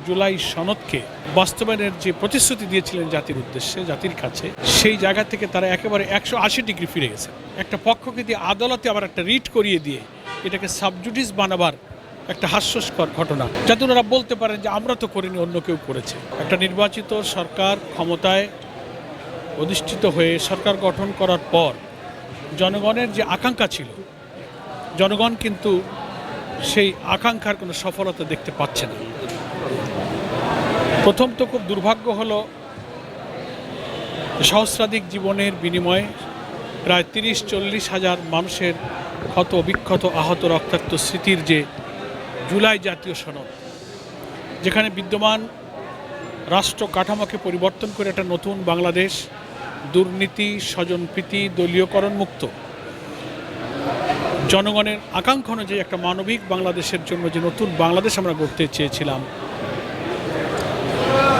জুলাই সনদকে বাস্তবায়নের যে প্রতিশ্রুতি দিয়েছিলেন জাতির উদ্দেশ্যে, জাতির কাছে, সেই জায়গা থেকে তারা একেবারে 180 ডিগ্রি ফিরে গেছে। একটা পক্ষকে দিয়ে আদালতে আবার একটা রিট করিয়ে দিয়ে এটাকে সাবজুডিস বানাবার একটা হাস্যস্কর ঘটনা, যাতে ওনারা বলতে পারেন যে আমরা তো করিনি, অন্য কেউ করেছে। একটা নির্বাচিত সরকার ক্ষমতায় অধিষ্ঠিত হয়ে সরকার গঠন করার পর জনগণের যে আকাঙ্ক্ষা ছিল, জনগণ কিন্তু সেই আকাঙ্ক্ষার কোনো সফলতা দেখতে পাচ্ছে না। প্রথম তো খুব দুর্ভাগ্য হলো, সহস্রাধিক জীবনের বিনিময়ে প্রায় 30-40 হাজার মানুষের ক্ষত বিক্ষত আহত রক্তাক্ত স্মৃতির যে জুলাই জাতীয় সনদ, যেখানে বিদ্যমান রাষ্ট্র কাঠামোকে পরিবর্তন করে একটা নতুন বাংলাদেশ, দুর্নীতি, স্বজনপ্রীতি, দলীয়করণ মুক্ত, জনগণের আকাঙ্ক্ষা অনুযায়ী একটা মানবিক বাংলাদেশের জন্য যে নতুন বাংলাদেশ আমরা গড়তে চেয়েছিলাম,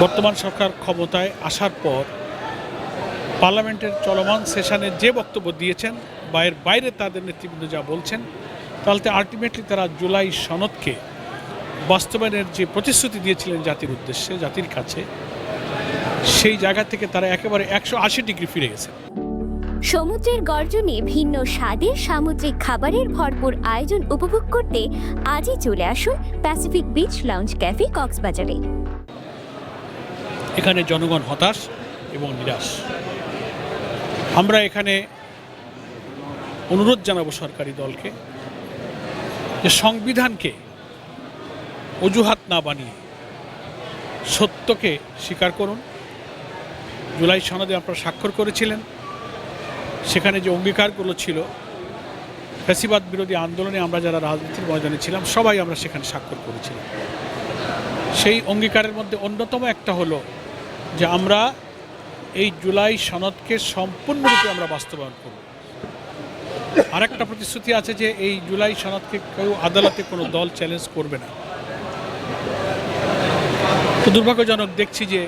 বর্তমান সরকার ক্ষমতায় আসার পর পার্লামেন্টের চলমান সেশনে যে বক্তব্য দিয়েছেন বা এর বাইরে তাদের নেতৃবৃন্দ যা বলছেন, তাহলে আলটিমেটলি তারা জুলাই সনদকে বাস্তবায়নের যে প্রতিশ্রুতি দিয়েছিলেন জাতির উদ্দেশ্যে, জাতির কাছে, সেই জায়গা থেকে তারা একেবারে 180 ডিগ্রি ফিরে গেছে। সমুদ্রের গর্জনে ভিন্ন স্বাদের সামুদ্রিক খাবারের ভরপুর আয়োজন উপভোগ করতে আজই চলে আসুন প্যাসিফিক বিচ লাউঞ্জ ক্যাফে কক্সবাজারে। এখানে জনগণ হতাশ এবং নিরাশ। আমরা এখানে অনুরোধ জানাবো সরকারি দলকে যে সংবিধানকে অজুহাত না বানিয়ে সত্যকে স্বীকার করুন। জুলাই সনদে আপনারা স্বাক্ষর করেছিলেন, সেখানে যে অঙ্গীকারগুলো ছিল, ফ্যাসিবাদ বিরোধী আন্দোলনে আমরা যারা রাজনীতির ময়দানে ছিলাম সবাই আমরা সেখানে স্বাক্ষর করেছিলাম। সেই অঙ্গীকারের মধ্যে অন্যতম একটা হলো যে আমরা এই জুলাই সনদকে সম্পূর্ণরূপে আমরা বাস্তবায়ন করব। আরেকটা প্রতিশ্রুতি আছে যে এই জুলাই সনদকে কেউ আদালতে কোনো দল চ্যালেঞ্জ করবে না। তো দুর্ভাগ্যজনক দেখছি যে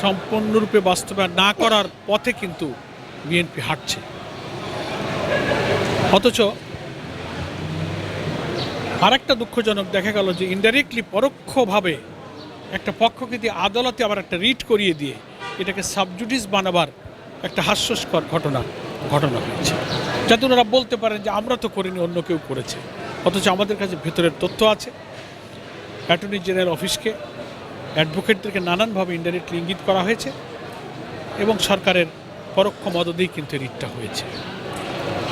সম্পূর্ণরূপে বাস্তবায়ন না করার পথে কিন্তু বিএনপি হাঁটছে। অথচ আরেকটা দুঃখজনক দেখা গেল যে ইনডাইরেক্টলি, পরোক্ষভাবে একটা পক্ষকে দিয়ে আদালতে আবার একটা রিট করিয়ে দিয়ে এটাকে সাবজুডিস বানাবার একটা হাস্যস্কর ঘটনা হয়েছে, যাতে ওনারা বলতে পারেন যে আমরা তো করিনি, অন্য কেউ করেছে। অথচ আমাদের কাছে ভেতরের তথ্য আছে। অ্যাটর্নি জেনারেল অফিসকে, অ্যাডভোকেটদেরকে নানানভাবে ইনডাইরেক্টলি ইঙ্গিত করা হয়েছে এবং সরকারের পরোক্ষ মদদেই কিন্তু রিটটা হয়েছে।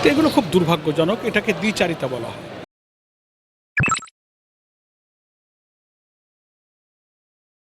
তো এগুলো খুব দুর্ভাগ্যজনক, এটাকে দ্বিচারিতা বলা হয়।